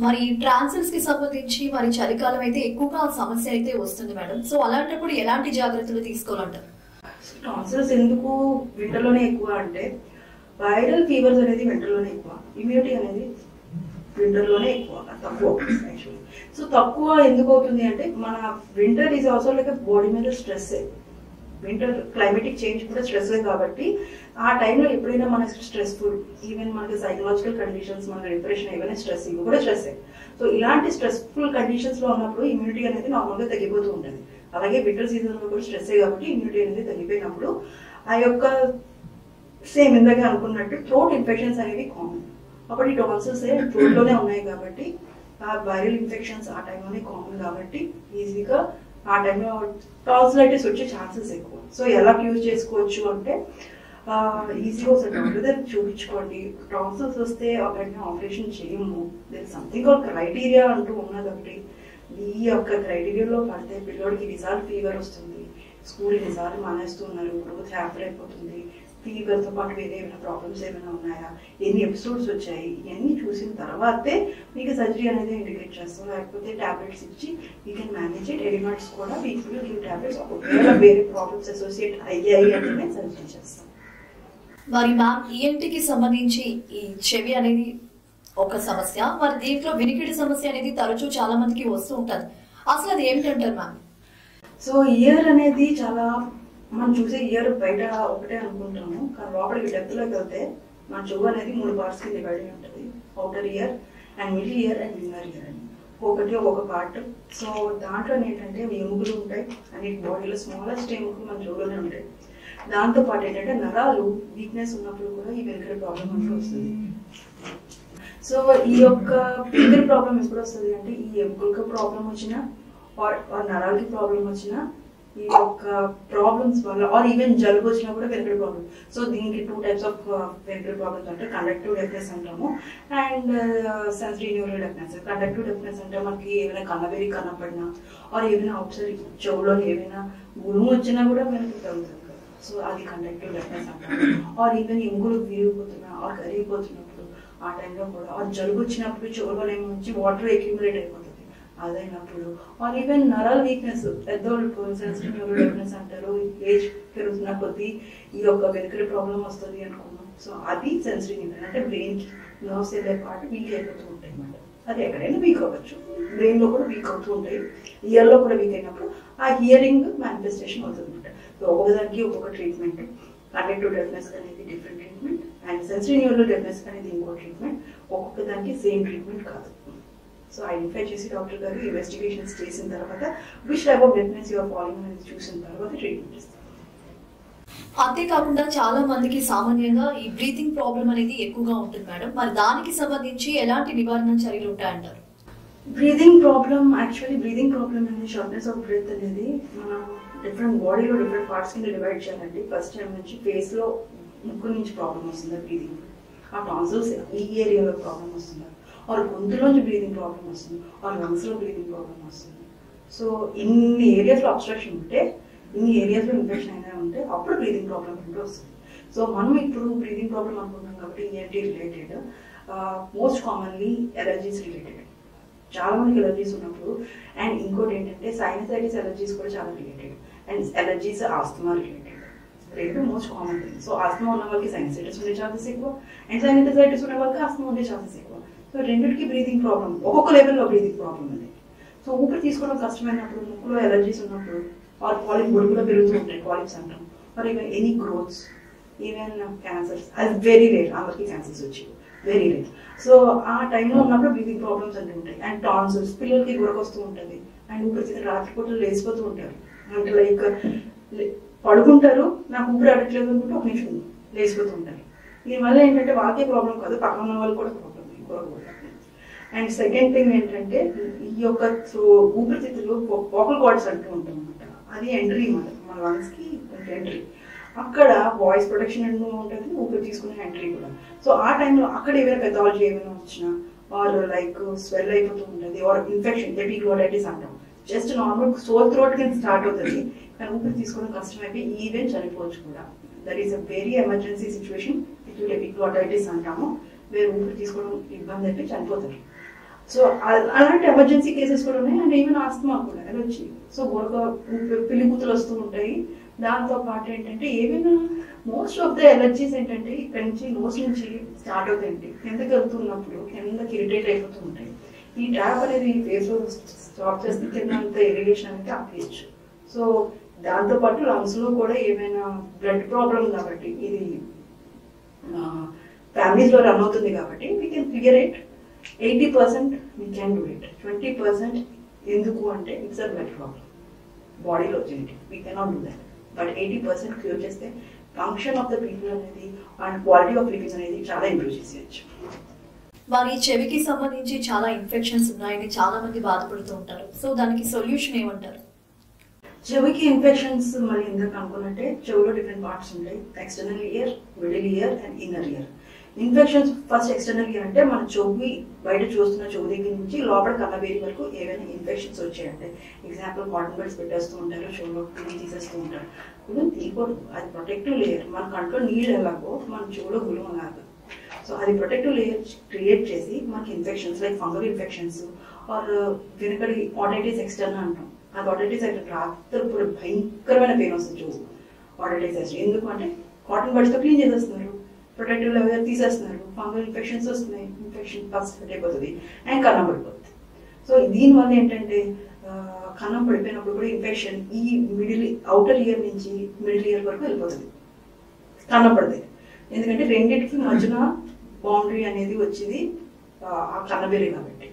మరి ట్రాన్సిల్స్ కి సంబంధించి మరి చలికాలం అయితే ఎక్కువగా సమస్య అయితే వస్తుంది మేడం. సో అలాంటప్పుడు ఎలాంటి జాగ్రత్తలు తీసుకోవాలంటారు? టాన్సిల్స్ ఎందుకు వింటర్లోనే ఎక్కువ అంటే వైరల్ ఫీవర్స్ అనేది వింటర్లోనే ఎక్కువ, ఇమ్యూనిటీ అనేది వింటర్లోనే ఎక్కువ, తక్కువ యాక్చువల్లీ. సో తక్కువ ఎందుకు అవుతుంది అంటే మన winter is also like body మీద స్ట్రెస్. వింటర్ క్లైమేటిక్ చేంజ్ కూడా స్ట్రెస్ కాబట్టి ఆ టైంలో ఎప్పుడైనా మనకి స్ట్రెస్ఫుల్, ఈవెన్ మనకి సైకలాజికల్ కండిషన్స్, మన డిప్రెషన్, ఏమైనా స్ట్రెస్, ఇవి కూడా స్ట్రెస్. సో ఇలాంటి స్ట్రెస్ఫుల్ కండిషన్స్ లో ఉన్నప్పుడు ఇమ్యూనిటీ అనేది నార్మల్గా తగ్గిపోతూ ఉంటుంది. అలాగే వింటర్ సీజన్ లో కూడా స్ట్రెస్ కాబట్టి ఇమ్యూనిటీ అనేది తగ్గిపోయినప్పుడు ఆ యొక్క సేమ్ ఇందాక అనుకున్నట్టు థ్రోట్ ఇన్ఫెక్షన్స్ అనేవి కామన్. అప్పుడు ఈ టాన్సిల్స్ థ్రోట్ లోనే ఉన్నాయి కాబట్టి ఆ వైరల్ ఇన్ఫెక్షన్స్ ఆ టైంలోనే కామన్ కాబట్టి ఈజీగా ఆ టైంలో టాన్సిలైటిస్ వచ్చే ఛాన్సెస్ ఎక్కువ. సో ఎలా క్యూర్ చేసుకోవచ్చు అంటే ఈజీగా ఒకసారి డాక్టర్ దగ్గర చూపించుకోండి. టాన్సిల్స్ వస్తే వెంటనే ఆపరేషన్ చేయము. దర్ సంథింగ్ ఒక క్రైటీరియా అంటూ ఉన్నది ఒకటి. ఈ యొక్క క్రైటీరియాలో పడితే పిల్లోడికి రిజల్ట్ ఫీవర్ వస్తుంది, స్కూల్ ఎన్నిసార్లు మానేస్తున్నారు, గ్రోత్ హ్యాపర్ అయిపోతుంది, ఫీవర్తో పాటు వేరే ఏమైనా ప్రాబ్లమ్స్ ఏమైనా ఉన్నాయా, ఎన్ని ఎపిసోడ్స్ వచ్చాయి, ఇవన్నీ చూసిన తర్వాతే మీకు సర్జరీ అనేది ఇండికేట్ చేస్తాం. లేకపోతే టాబ్లెట్స్ ఇచ్చి you can manage it. Adenoids కూడా వీటిలో గివ్ టాబ్లెట్స్, ఒకవేళ వేరే ప్రాబ్లమ్స్ అసోసియేట్ అయ్యాయి అంటే సర్జరీ చేస్తాం. మరి మ్యామ్ ఈఎన్టీకి సంబంధించి ఈ చెవి అనేది ఒక సమస్య, మరి దీంట్లో వినికిడి సమస్య అనేది తరచూ చాలా మందికి వస్తూ ఉంటుంది. అసలు అది ఏమిటంటారు మ్యామ్? సో ఇయర్ అనేది చాలా మనం చూసే ఇయర్ బయట ఒకటే అనుకుంటాము, కానీ లోపలికి డెప్త్లోకి వెళ్తే మన చెవు అనేది 3 పార్ట్స్ కి డివైడ్ అయి ఉంటుంది. Outer ear and middle ear and inner ear అని ఒకటి ఒక్కొక్క పార్ట్. సో దాంట్లో ఏంటంటే ఎముకలు ఉంటాయి, అన్నిటి బాడీలో స్మాలెస్ట్ ఎముకలు మన చెవులోనే ఉంటాయి. దాంతో పాటు ఏంటంటే నరాలు వీక్నెస్ ఉన్నప్పుడు కూడా ఈ వెనుకల ప్రాబ్లం అంటూ వస్తుంది. సో ఈ యొక్క వెనుకల ప్రాబ్లం ఎప్పుడు వస్తుంది అంటే ఈ ఎముకలకు ప్రాబ్లం వచ్చినా ఆర్ నరాలకి ప్రాబ్లం వచ్చినా ఈ యొక్క ప్రాబ్లమ్స్ వల్ల, ఆర్ ఈవెన్ జలుబు వచ్చినా కూడా వెనుకల ప్రాబ్లం. సో దీనికి 2 టైప్స్ ఆఫ్ వెనుకల ప్రాబ్లమ్స్ అంటే కండక్టివ్ డెఫ్నెస్ అంటాము and sensory neural deafness. Conductive deafness అంటే మనకి ఏమైనా కన్నబెరి కనపడినా ఆర్ ఏమైనా అవుట్ సైడ్ చెవులో ఏమైనా గురుము వచ్చినా కూడా వెనుకలు తగ్గుతుంది. సో అది కండక్టివ్ డెఫ్నెస్ అంటాము. ఆర్ ఈవెన్ ఎముకలు విరిగిపోతున్నా ఆర్ కరిగిపోతున్నప్పుడు ఆ టైంలో కూడా, ఆర్ జలుబు వచ్చినప్పుడు చెవులో నుంచి వాటర్ అక్యూములేట్ అయిపోతుంది అదైనప్పుడు, ఆర్ ఈవెన్ నరాల్ వీక్నెస్, పెద్దోళ్ళకు సెన్సిటివ్ న్యూరల్ డెఫ్నెస్ అంటారు, ఏజ్ పెరుగుతున్న కొద్దీ ఈ యొక్క వెనుకల ప్రాబ్లం వస్తుంది అనుకున్నాం. సో అది సెన్సిటివ్ న్యూరల్ అంటే బ్రెయిన్ నర్వ్స్ వెళ్ళే పాటు వీక్ అయిపోతూ ఉంటాయి అన్నమాట. అది ఎక్కడైనా వీక్ అవ్వచ్చు, బ్రెయిన్ లో కూడా వీక్ అవుతూ ఉంటాయి. ఇయర్ లో కూడా వీక్ అయినప్పుడు ఆ హియరింగ్ మేనిఫెస్టేషన్ అవుతుంది అనమాట. సో ఒక్కొక్కదానికి ఒక్కొక్క ట్రీట్మెంట్. కండక్టివ్ డెఫ్నెస్ అనేది different treatment and sensitive neural deafness అనేది ఇంకో ట్రీట్మెంట్. ఒక్కొక్క దానికి సేమ్ ట్రీట్మెంట్ కాదు. సో ఐడెంటిఫై చేసి డాక్టర్ గారు ఇన్వెస్టిగేషన్స్ చేసిన తర్వాత which type of deafness you're following అనేది చూసిన తర్వాత ట్రీట్మెంట్ ఇస్తారు. అంతేకాకుండా చాలా మందికి సామాన్యంగా ఈ బ్రీతింగ్ ప్రాబ్లం అనేది ఎక్కువగా ఉంటుంది మేడం. మరి దానికి సంబంధించి ఎలాంటి నివారణ చర్యలు ఉంటాయంటారు? బ్రీదింగ్ ప్రాబ్లం అనేది షార్ట్నెస్ ఆఫ్ బ్రెత్ అనేది మనం డిఫరెంట్ బాడీలో డిఫరెంట్ పార్ట్స్ కింద డివైడ్ చేయాలండి. ఫస్ట్ టైం నుంచి ఫేస్ లో ముక్కు నుంచి ప్రాబ్లం వస్తుందా బ్రీదింగ్, ఆ టాన్సిల్స్ ఈ ఏరియాలో ప్రాబ్లం వస్తుందా, ఆర్ గొంతులోంచి బ్రీదింగ్ ప్రాబ్లం వస్తుంది, ఆర్ లంగ్స్ లో బ్రీదింగ్ ప్రాబ్లం వస్తుంది. సో ఇన్ని ఏరియాస్ లో అబ్స్ట్రక్షన్ ఉంటే, ఇన్ని ఏరియాస్ లో ఇన్ఫెక్షన్ అయినా ఉంటే అప్పుడు బ్రీదింగ్ ప్రాబ్లం అంటూ వస్తుంది. సో మనం ఇప్పుడు బ్రీదింగ్ ప్రాబ్లం అనుకుంటున్నాం కాబట్టి ENT related most commonly allergies related. చాలా మందికి ఎలర్జీస్ ఉన్నప్పుడు, అండ్ ఇంకోటి ఏంటంటే సైనసైటిస్ ఎలర్జీస్ కూడా చాలా related, and allergies asthma related. రెండు most common thing. So asthma ఉన్న వాళ్ళకి సైనసైటిస్ ఉండే ఛాన్సెస్ ఎక్కువ, అండ్ సైనసైటిస్ ఉన్న వాళ్ళకి ఆస్తమా ఉండే ఛాన్సెస్ ఎక్కువ. సో రెండింటికి బ్రీదింగ్ ప్రాబ్లం, ఒక్కొక్క లెవెల్లో బ్రీదింగ్ ప్రాబ్లం ఉంది. సో ఊపిరి తీసుకోవడం కష్టమైనప్పుడు, ముక్కులో ఎలర్జీస్ ఉన్నప్పుడు, ఆర్ పాలిప్ బొడుగులో పెరుగుతూ ఉంటాయి, పాలిప్స్ అంటాం, or even any growths, even cancers. అది వెరీ రేర్, అందరికీ క్యాన్సర్స్ వచ్చి వెరీ రేర్. సో ఆ టైంలో ఉన్నప్పుడు బ్రీదింగ్ ప్రాబ్లమ్స్ అన్నీ ఉంటాయి. అండ్ టాన్సిల్స్, పిల్లలకి గురకొస్తూ ఉంటుంది, అండ్ ఊపిరి రాత్రిపూటలు లేచిపోతూ ఉంటారు. అంటే లైక్ పడుకుంటారు, నాకు ఊపిరి ఆడట్లేదు అనుకుంటే ఒక నిమిషం లేచిపోతూ ఉంటారు. దీనివల్ల ఏంటంటే వాళ్ళకే ప్రాబ్లం కాదు, పక్కన ఉన్న వాళ్ళు కూడా ప్రాబ్లం గురకూడదు. అండ్ సెకండ్ థింగ్ ఏంటంటే ఈ యొక్క ఊపిరితిత్తులు వోకల్ కార్డ్స్ అంటూ ఉంటాం అనమాట. అది ఎంట్రీ మన లంగ్స్ కి ఎంట్రీ. అక్కడ వాయిస్ ప్రొటెక్షన్ అంటూ ఉంటుంది, ఊపిరి తీసుకునే ఎంట్రీ కూడా. సో ఆ టైంలో అక్కడ ఏమైనా పెథాలజీ ఏమైనా వచ్చినా, ఆర్ లైక్ స్వెల్ అయిపోతూ ఉంటుంది, ఆర్ ఇన్ఫెక్షన్ ఎపిగ్లోటైటిస్ అంటాం. జస్ట్ నార్మల్ సోర్ థ్రోట్ కింద స్టార్ట్ అవుతుంది, కానీ ఊపిరి తీసుకోవడం కష్టమైపోయి ఈవెన్ చనిపోవచ్చు కూడా. That is a very emergency situation, acute epiglottitis అంటాము, వేరే ఊపిరి తీసుకోవడం ఇబ్బంది అయితే చనిపోతారు. సో అలాంటి ఎమర్జెన్సీ కేసెస్ కూడా ఉన్నాయి. అండ్ ఈవెన్ ఆస్తమా కూడా ఎలర్జీ. సో గొడక పిల్లికూతులు వస్తూ ఉంటాయి. దాంతో పాటు ఏంటంటే ఏమైనా మోస్ట్ ఆఫ్ ద ఎలర్జీస్ ఏంటంటే ఇక్కడ నుంచి నోస్ నుంచి స్టార్ట్ అవుతాయండి. కిందకి వెళ్తున్నప్పుడు కిందకి ఇరిటేట్ అయిపోతూ ఉంటాయి. ఈ ట్యాప్ అనేది ఫేస్ లో స్టాప్ చేస్తే కిందంత ఇరిటేషన్ అనేది ఆపేయచ్చు. సో దాంతో పాటు లంగ్స్ లో కూడా ఏమైనా బ్లడ్ ప్రాబ్లం కాబట్టి, ఇది ఫ్యామిలీస్ లో రన్ అవుతుంది కాబట్టి we can clear it. 80% we can do it. 20% ఎందుకు అంటే ఇట్స్ అ బ్లడ్ ప్రాబ్లం, బాడీలో genetic, we cannot do that. But 80% cure చేస్తే ఫంక్షన్ ఆఫ్ ద పీపుల్ అనేది అండ్ క్వాలిటీ ఆఫ్ లివింగ్ అనేది చాలా ఇంప్రూవ్ చేసేయచ్చు. మరి చెవికి సంబంధించి చాలా ఇన్ఫెక్షన్స్ ఉన్నాయని చాలా మంది బాధపడుతూ ఉంటారు. సో దానికి సొల్యూషన్ ఏమంటారు? చెవికి ఇన్ఫెక్షన్స్ మరి ఎందుకు అనుకున్నట్టే చెవిలో డిఫరెంట్ పార్ట్స్ ఉంటాయి. External ear, middle ear and inner ear. Infections first external ear అంటే మన చెవి బయట చూస్తున్న చెవి దగ్గర నుంచి లోపల కన్నబేరి వరకు ఏవైనా ఇన్ఫెక్షన్స్ వచ్చాయంటే, ఎగ్జాంపుల్ కాటన్ బడ్స్ పెట్టేస్తూ ఉంటారు, చెవిలో గుళ్ళు తీసేస్తూ ఉంటారు. గుళ్ళు తీయకూడదు, అది ప్రొటెక్టివ్ లేయర్. మన కంట్లో నీళ్ళు ఎలాగో మన చెవిలో గుళ్ళు అలాగా. సో అది ప్రొటెక్టివ్ లేయర్ క్రియేట్ చేసి మనకి infections like fungal infections or వెనకడి ఆటైటిస్ ఎక్స్టర్నల్ అంటాం. అది ఆటైటిస్ రాత్రి పూట భయంకరమైన పెయిన్ వస్తుంది చెవు ఆటైటిస్ ఎక్స్టర్నల్. ఎందుకంటే కాటన్ బడ్స్ తో క్లీన్ చేసేస్తున్నారు, ప్రొటెక్టివ్ లెవెల్ తీసేస్తున్నారు, ఫంగల్ ఇన్ఫెక్షన్స్ వస్తున్నాయి, ఇన్ఫెక్షన్ ఫస్ట్ అయిపోతుంది అండ్ కన్నం పడిపోతుంది. సో దీనివల్ల ఏంటంటే కన్నం పడిపోయినప్పుడు కూడా ఇన్ఫెక్షన్ ఈ మిడిల్ అవుటర్ ఇయర్ నుంచి మిడిల్ ఇయర్ వరకు వెళ్ళిపోతుంది, కన్నం పడుతుంది. ఎందుకంటే రెండింటికి మధ్యన బౌండరీ అనేది వచ్చేది ఆ కన్నబేరి కాబట్టి.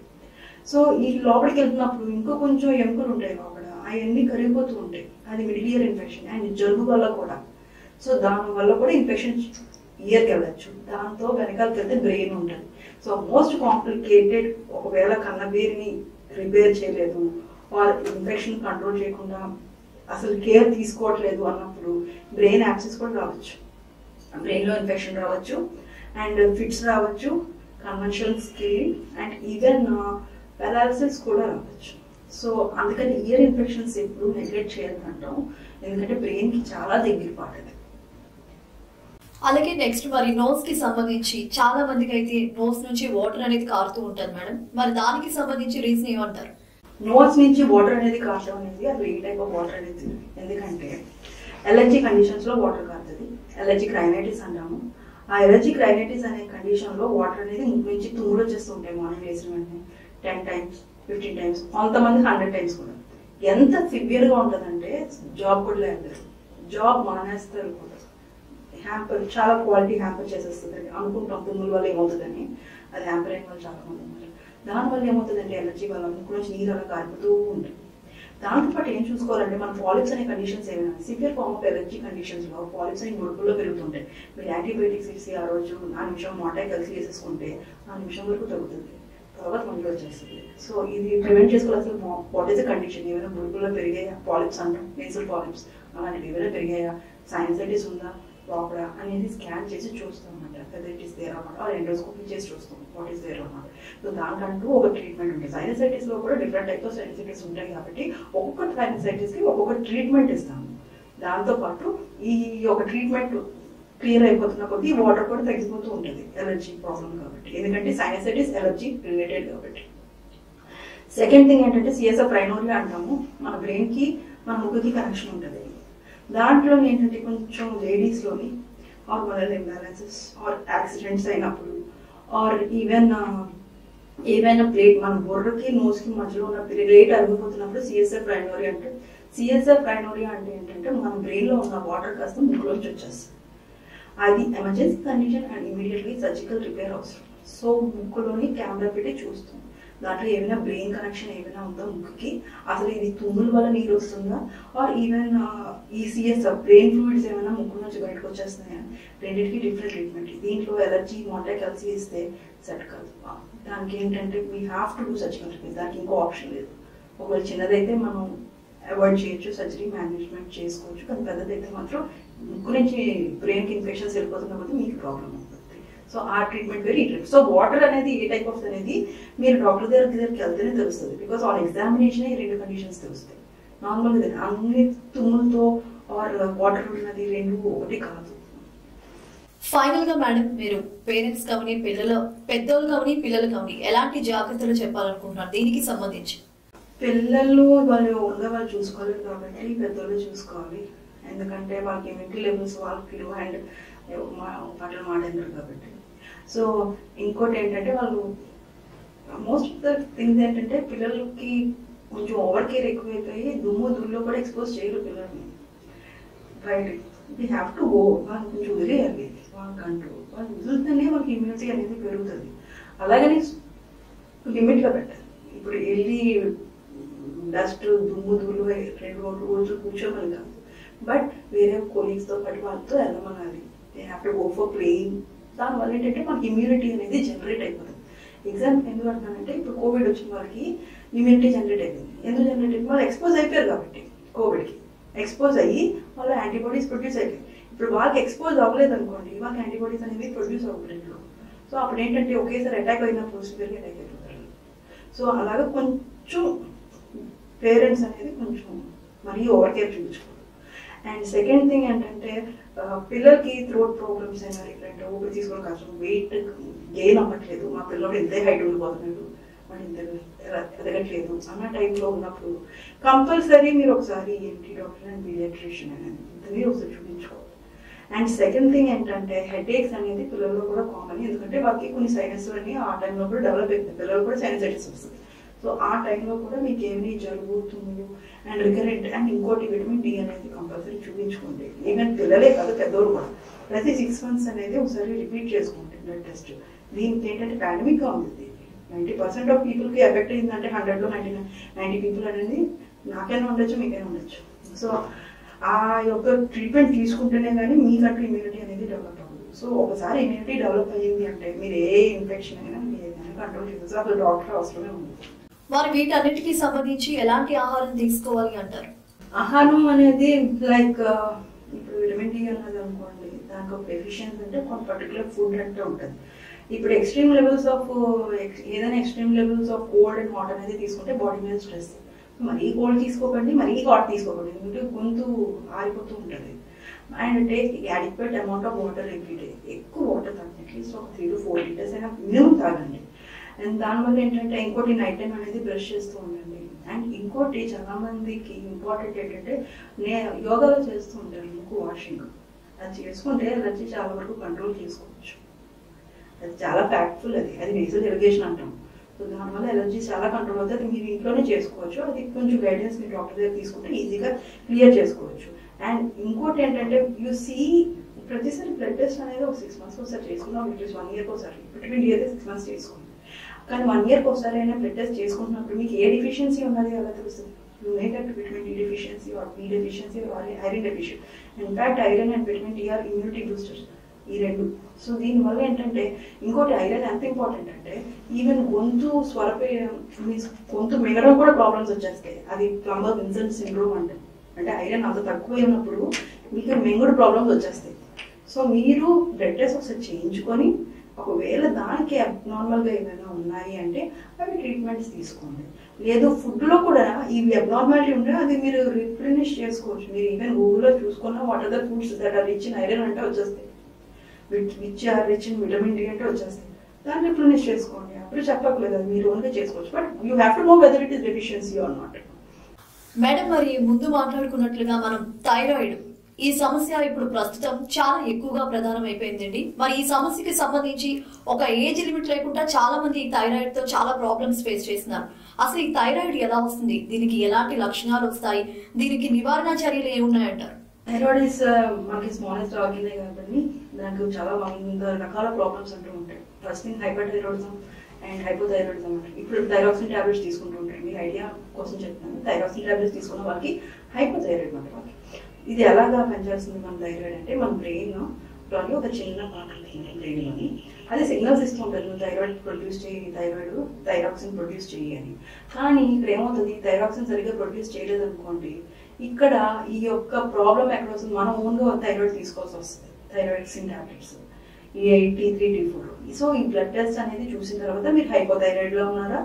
సో ఈ లోపలికి వెళ్తున్నప్పుడు ఇంకో కొంచెం ఎముకలు ఉంటాయి లోపల, అవన్నీ కరిగిపోతూ ఉంటాయి. అది మిడిల్ ఇయర్ ఇన్ఫెక్షన్ అండ్ జలుబు వల్ల కూడా. సో దాని వల్ల కూడా ఇన్ఫెక్షన్ ఇయర్కి వెళ్ళచ్చు. దాంతో వెనకాలకి వెళ్తే బ్రెయిన్ ఉంటుంది. సో మోస్ట్ కాంప్లికేటెడ్, ఒకవేళ కన్నబేరిని రిపేర్ చేయలేదు, వాళ్ళ ఇన్ఫెక్షన్ కంట్రోల్ చేయకుండా అసలు కేర్ తీసుకోవట్లేదు అన్నప్పుడు బ్రెయిన్ యాక్సెస్ కూడా రావచ్చు. బ్రెయిన్లో ఇన్ఫెక్షన్ రావచ్చు అండ్ ఫిట్స్ రావచ్చు, conventional skill and even paralysis కూడా రావచ్చు. సో అందుకని ఇయర్ ఇన్ఫెక్షన్స్ ఎప్పుడు నెగ్లెక్ట్ చేయాలంటాం, ఎందుకంటే బ్రెయిన్కి చాలా దగ్గర పాటది. అలాగే నెక్స్ట్ మరి నోస్ కి సంబంధించి చాలా మందికి అయితే నోస్ నుంచి వాటర్ అనేది కారుతూ ఉంటుంది మేడం. మరి దానికి సంబంధించి రీజన్ ఏమంటారు? నోస్ నుంచి వాటర్ అనేది కారడం అనేది అది ఈ టైప్ ఆఫ్ వాటర్ అనేది. ఎందుకంటే ఎలర్జీ కండిషన్స్ లో వాటర్ కారుతుంది, ఎలర్జిక్ రైనైటిస్ అంటాము. ఆ ఎలర్జిక్ రైనైటిస్ అనే కండిషన్ లో వాటర్ అనేది ముక్కు నుంచి తుమ్ములు వచ్చేస్తూ ఉంటాయి. మార్నింగ్ వేసిన వెంటనే 10 times 15 times, కొంతమంది 100 times కూడా. ఎంత సివియర్ గా ఉంటుందంటే జాబ్ కూడా లేదు, జాబ్ మానేస్తారు కూడా. హ్యాంపర్, చాలా క్వాలిటీ హ్యాంపర్ చేసేస్తుంది అనుకుంటాం తుమ్ముల వల్ల ఏమవుతుందని. అది హ్యాంపర్ అయిన వాళ్ళు చాలా మంది ఉన్నారు. దానివల్ల ఏమవుతుందంటే ఎలర్జీ వల్ల ముక్కు నుంచి నీరు అలా కారిపోతూ ఉంటుంది. దాంతోపాటు ఏం చూసుకోవాలంటే మన పాలిప్స్ అనే కండిషన్స్ ఏమైనా సివియర్ ఫార్మ్ ఆఫ్ ఎలర్జీ కండిషన్స్లో పాలిప్స్ అనే ముడుపుల్లో పెరుగుతుంటాయి. మీరు యాంటీబయాటిక్స్ ఇచ్చి ఆ రోజు ఆ నిమిషం మోటార్ కలిసి వేసేసుకుంటే ఆ నిమిషం వరకు తగ్గుతుంది, తర్వాత మళ్ళీ వచ్చేస్తుంది. సో ఇది ప్రివెంట్ చేసుకోవాలి. అసలు వాట్ ఈస్ ద కండిషన్, ఏమైనా ముడుపుల్లో పెరిగాయా, పాలిప్స్ అంటాం, నేసల్ పాలిప్స్ అలాంటివి ఏమైనా పెరిగాయా, సైనసైటిస్ ఉందా లోపల అనేది స్కాన్ చేసి చూస్తాం అన్నమాట. వెదర్ ఇట్ ఇస్ దేర్ అన్నమాట, ఆ ఎండోస్కోపీ చేసి చూస్తాం వాట్ ఈస్ దేర్ అన్నమాట. సో దానికంటూ ఒక ట్రీట్మెంట్ ఉంటుంది. సైనసైటిస్ లో కూడా డిఫరెంట్ టైప్స్ ఆఫ్ సైనసైటిస్ ఉంటాయి కాబట్టి ఒక్కొక్క సైనసైటిస్ కి ఒక్కొక్క ట్రీట్మెంట్ ఇస్తాము. దాంతోపాటు ఈ ఒక ట్రీట్మెంట్ క్లియర్ అయిపోతున్న కొద్దీ వాటర్ కూడా తగ్గిపోతూ ఉంటుంది ఎలర్జీ ప్రాబ్లం కాబట్టి, ఎందుకంటే సైనసైటిస్ ఎలర్జీ రిలేటెడ్ కాబట్టి. సెకండ్ థింగ్ ఏంటంటే సిఎస్ఎఫ్ రైనోరియా అంటాము. మన బ్రెయిన్ కి మన ముక్కుకి కనెక్షన్ ఉంటుంది. దాంట్లో ఏంటంటే కొంచెం లేడీస్లోని హార్మోనల్ ఇంబ్యాలెన్సెస్ ఆర్ యాక్సిడెంట్స్ అయినప్పుడు ఆర్ ఈవెన్ ఏవైనా ప్లేట్ మన బొర్రకి నోస్కి మధ్యలో ఉన్న ప్లేట్ అరిగిపోతున్నప్పుడు సిఎస్ఎఫ్ రైనోరియా అంటే, సిఎస్ఎఫ్ రైనోరియా అంటే ఏంటంటే మన బ్రెయిన్లో ఉన్న వాటర్ కాస్త ముక్కులోంచి వచ్చేస్తుంది. అది emergency condition and immediately surgical repair అవసరం. సో ముక్కులోని కెమెరా పెట్టి చూస్తాం దాంట్లో ఏమైనా బ్రెయిన్ కనెక్షన్ ఏమైనా ఉందో ముక్కుకి, అసలు ఇది తుమ్ముల వల్ల నీరు వస్తుందా or even ECS brain fluids ఏమైనా ముక్కు నుంచి బయటకు వచ్చేస్తున్నాయా, రెండింటికి డిఫరెంట్ ట్రీట్మెంట్. దీంట్లో ఎలర్జీ మోటార్ కలిసి ఇస్తే సెట్ కాదు. దానికి ఏంటంటే we have to do surgical repair, దానికి ఇంకో ఆప్షన్ లేదు. ఒకవేళ చిన్నదైతే మనం అవాయిడ్ చేయొచ్చు, సర్జరీ మేనేజ్మెంట్ చేసుకోవచ్చు. కానీ పెద్దదైతే మాత్రం ముక్కు నుంచి బ్రెయిన్కి ఇన్ఫెక్షన్స్ వెళ్ళిపోతున్నప్పుడు మీకు ప్రాబ్లం అవుతుంది. సో ఆ treatment very interest. So water అనేది ఏ టైప్ ఆఫ్ అనేది మీరు డాక్టర్ దగ్గరికి వెళ్తేనే తెలుస్తుంది. బికాస్ ఆన్ ఎగ్జామినేషన్ ఈ రెండు కండిషన్స్ తెలుస్తాయి. నార్మల్గా అన్ని తుమ్ములతో ఆర్ వాటర్ ఉన్నది రెండు ఒకటి కాదు. ఫైనల్ గా మేడం, మీరు పేరెంట్స్ కానీ పెద్దోళ్ళు కానీ పిల్లలు కానీ ఎలాంటి జాగ్రత్తలు చెప్పాలనుకుంటున్నారు దీనికి సంబంధించి? పిల్లలు వాళ్ళు ఓన్గా వాళ్ళు చూసుకోలేదు కాబట్టి పెద్దోళ్ళు చూసుకోవాలి. ఎందుకంటే వాళ్ళకి ఇమ్యూనిటీ లెవెల్స్ వాళ్ళకి లో అండ్ మాటలు మాట్లాడారు కాబట్టి. సో ఇంకోటి ఏంటంటే వాళ్ళు మోస్ట్ ఆఫ్ ద థింగ్స్ ఏంటంటే పిల్లలకి కొంచెం ఓవర్ కేర్ ఎక్కువైపోయి దుమ్ము దుల్లో కూడా ఎక్స్పోజ్ చేయరు పిల్లల్ని. Right, we have to go, వాళ్ళు కొంచెం వదిలేయాలి వాళ్ళకంటూ. వాళ్ళు వదిలితేనే వాళ్ళకి ఇమ్యూనిటీ అనేది పెరుగుతుంది. అలాగని లిమిట్లో పెట్టాలి. ఇప్పుడు వెళ్ళి డస్ట్ దుమ్ము దుళ్ళు 2-3 రోజులు కూర్చోమని కాదు, బట్ వేరే కొలీగ్స్తో పాటు వాళ్ళతో వెళ్ళమనాలి. They have to go for playing. దానివల్ల ఏంటంటే మనకి ఇమ్యూనిటీ అనేది జనరేట్ అయిపోతుంది. ఎగ్జాంపుల్ ఎందుకు అంటానంటే ఇప్పుడు కోవిడ్ వచ్చిన వాళ్ళకి ఇమ్యూనిటీ జనరేట్ అయిపోయింది. ఎందుకు జనరేట్ అయిపోయింది? వాళ్ళు ఎక్స్పోజ్ అయిపోయారు కాబట్టి కోవిడ్కి. ఎక్స్పోజ్ అయ్యి వాళ్ళ యాంటీబాడీస్ ప్రొడ్యూస్ అయిపోయాయి. ఇప్పుడు వాళ్ళకి ఎక్స్పోజ్ అవ్వలేదు అనుకోండి, వాళ్ళకి యాంటీబాడీస్ అనేది ప్రొడ్యూస్ అవ్వలేదు. సో అప్పుడు ఏంటంటే ఒకేసారి అటాక్ అయినప్పుడు సివియర్గా అటాక్ అయిపోతారు. సో అలాగే కొంచెం పేరెంట్స్ అనేది కొంచెం మరీ ఓవర్ కేర్ చూపించుకోవాలి. అండ్ సెకండ్ థింగ్ ఏంటంటే పిల్లలకి థ్రోట్ ప్రాబ్లమ్స్ అయినా ఇట్లాంటి ఊపిరి తీసుకోవడం కష్టం, వెయిట్ గెయిన్ అవ్వట్లేదు, మా పిల్లలు ఇంతే హైట్ ఉండిపోతున్నాడు, వాళ్ళు ఇంత ఎదగట్లేదు అన్న టైంలో ఉన్నప్పుడు కంపల్సరీ మీరు ఒకసారి ఏంటి డాక్టర్ అండ్ పీడియాట్రిషియన్ అనేది ఇంతనే ఒకసారి చూపించుకోవాలి. అండ్ సెకండ్ థింగ్ ఏంటంటే హెడేక్స్ అనేది పిల్లల్లో కూడా కామన్, ఎందుకంటే వాళ్ళకి కొన్ని సైనస్ అన్ని ఆ టైంలో కూడా డెవలప్ అవుతుంది. పిల్లలు కూడా సైనసైటిస్ వస్తుంది. సో ఆ టైంలో కూడా మీకు ఏమి జరుగుతుంది అండ్ రికరెంట్ అండ్ ఇంకోటి విటమిన్ డి అనేది కంపల్సరీ చూపించుకోండి. ఈవెన్ పిల్లలే కాదు పెద్దోళ్ళు కూడా ప్రతి 6 months అనేది ఒకసారి రిపీట్ చేసుకోండి బ్లడ్ టెస్ట్. దీనికి ఏంటంటే పాండమిక్గా ఉంది. 90% ఆఫ్ పీపుల్కి ఎఫెక్ట్ అయిందంటే 100లో 90 పీపుల్ అనేది నాకైనా ఉండొచ్చు, మీకైనా ఉండొచ్చు. సో ఆ యొక్క ట్రీట్మెంట్ తీసుకుంటేనే కానీ మీకంటూ ఇమ్యూనిటీ అనేది డెవలప్ అవ్వదు. సో ఒకసారి ఇమ్యూనిటీ డెవలప్ అయ్యింది అంటే మీరు ఏ ఇన్ఫెక్షన్ అయినా మీరు ఏదైనా కంట్రోల్ చేయవచ్చు. అసలు డాక్టర్ అవసరమే ఉంది. మరి వీటన్నిటికీ సంబంధించి ఎలాంటి ఆహారం తీసుకోవాలి అంటారు? ఆహారం అనేది లైక్ ఇప్పుడు విటమిన్ డి అన్నది అనుకోండి, దానికి ఒక డెఫిషియన్సీ అంటే కొంత పర్టికులర్ ఫుడ్ అంటే ఉంటుంది. ఇప్పుడు ఎక్స్ట్రీమ్ లెవెల్స్ ఆఫ్ ఏదైనా extreme levels of cold and hot అనేది తీసుకుంటే బాడీ మీద స్ట్రెస్. మరీ కోల్డ్ తీసుకోకండి, మరీ హాట్ తీసుకోకండి, ఎందుకంటే గొంతు ఆరిపోతూ ఉంటుంది. And take adequate amount of water every day. ఎక్కువ వాటర్ తాగండి, అట్లీస్ట్ ఒక 3 to 4 liters అయినా మినిమం తాగండి. అండ్ దానివల్ల ఏంటంటే ఇంకోటి నైట్ టైం అనేది బ్రష్ చేస్తూ ఉండండి. అండ్ ఇంకోటి చాలా మందికి ఇంపార్టెంట్ ఏంటంటే యోగాలో చేస్తూ ఉంటారు ముక్కు వాషింగ్. అది చేసుకుంటే ఎలర్జీ చాలా వరకు కంట్రోల్ చేసుకోవచ్చు. అది చాలా ఫ్యాక్ట్ఫుల్, అది నేజల్ ఇరిగేషన్ అంటాం. సో దానివల్ల ఎలర్జీ చాలా కంట్రోల్ అవుతుంది. అది మీరు ఇంట్లోనే చేసుకోవచ్చు. అది కొంచెం గైడెన్స్ మీరు డాక్టర్ దగ్గర తీసుకుంటే ఈజీగా క్లియర్ చేసుకోవచ్చు. అండ్ ఇంకోటి ఏంటంటే ప్రతిసారి బ్లడ్ టెస్ట్ అనేది ఒక 6 months ఒకసారి చేసుకుందాం, అట్లీస్ట్ 1 year ఒకసారి. విటమిన్ డి అయితే 6 months చేసుకోండి. కానీ 1 year ఒకసారి అయినా బ్లడ్ టెస్ట్ చేసుకుంటున్నప్పుడు మీకు ఏ డిఫిషియన్సీ ఉన్నది ఎలా తెలుస్తుంది? You may get vitamin D deficiency or B deficiency or iron deficiency. In fact, iron and vitamin D are immunity boosters. ఈ రెండు. సో దీనివల్ల ఏంటంటే ఇంకోటి ఐరన్ ఎంత ఇంపార్టెంట్ అంటే ఈవెన్ గొంతు మీన్స్ గొంతు మిగడం కూడా ప్రాబ్లమ్స్ వచ్చేస్తాయి. అది ప్లంబర్ విన్సెంట్ సిండ్రోమ్ అంటే ఐరన్ అంత తక్కువ ఉన్నప్పుడు మీకు మింగుడు ప్రాబ్లమ్స్ వచ్చేస్తాయి. సో మీరు బ్లడ్ టెస్ట్ ఒకసారి చేయించుకొని ఒకవేళ దానికి అబ్నార్మల్గా ఏమైనా ఉన్నాయి అంటే అవి ట్రీట్మెంట్స్ తీసుకోండి. లేదు ఫుడ్లో కూడా ఇవి అబ్నార్మాలిటీ ఉంటే అది మీరు రిప్లెనిష్ చేసుకోవచ్చు. మీరు ఈవెన్ గూగుల్లో చూసుకున్న what are the foods that are rich in iron అంటే వచ్చేస్తాయి, which are rich in vitamin D అంటే వచ్చేస్తాయి. దాన్ని రిప్లెనిష్ చేసుకోండి. అప్పుడు చెప్పట్లేదు, అది మీరు ఓన్గా చేసుకోవచ్చు. But you have to know whether it is deficiency or not. Madam, మరి ముందు మాట్లాడుకున్నట్లుగా మనం థైరాయిడ్ ఈ సమస్య ఇప్పుడు ప్రస్తుతం చాలా ఎక్కువగా ప్రధానం అయిపోయిందండి. మరి ఈ సమస్యకి సంబంధించి ఒక ఏజ్ లిమిట్ లేకుండా చాలా మంది ఈ థైరాయిడ్ తో చాలా ప్రాబ్లమ్స్ ఫేస్ చేస్తున్నారు. అసలు ఈ థైరాయిడ్ ఎలా వస్తుంది, దీనికి ఎలాంటి లక్షణాలు వస్తాయి, దీనికి నివారణ చర్యలు ఏమున్నాయంటారు? థైరాయిడ్ ఇస్ మనకి స్మాలెస్ట్ ఆర్గనే కాబట్టి దానికి చాలా 100 రకాల ప్రాబ్లమ్స్ అంటూ ఉంటాయి. First thing hyper thyroidism and hypothyroidism అంటే ఇప్పుడు థైరాక్సిన్ టాబ్లెట్స్ తీసుకుంటూ ఉంటారు. మీరు ఐడియా కోసం చెప్తాను. థైరాక్సిన్ టాబ్లెట్స్ తీసుకున్న వాళ్ళకి హైపోథైరాయిడ్ అంటే ఇది ఎలాగా పనిచేస్తుంది మన థైరాయిడ్ అంటే మన బ్రెయిన్లో ఒక చిన్న పార్ట్ ఉంటుంది బ్రెయిన్లోని. అది సిగ్నల్స్ ఇస్తూ ఉంటుంది, నువ్వు థైరాయిడ్ ప్రొడ్యూస్ చేయి, థైరాక్సిన్ ప్రొడ్యూస్ చేయి అని. కానీ ఇక్కడ ఏమవుతుంది, థైరాక్సిన్ సరిగ్గా ప్రొడ్యూస్ చేయలేదు అనుకోండి, ఇక్కడ ఈ యొక్క ప్రాబ్లం ఎక్కడ వస్తుంది, మనం ఓన్గా థైరాయిడ్ తీసుకోవాల్సి వస్తుంది. థైరాయిడ్సిన్ టాబ్లెట్స్ T3 T4. సో ఈ బ్లడ్ టెస్ట్ అనేది చూసిన తర్వాత మీరు హైపోథైరాయిడ్లో ఉన్నారా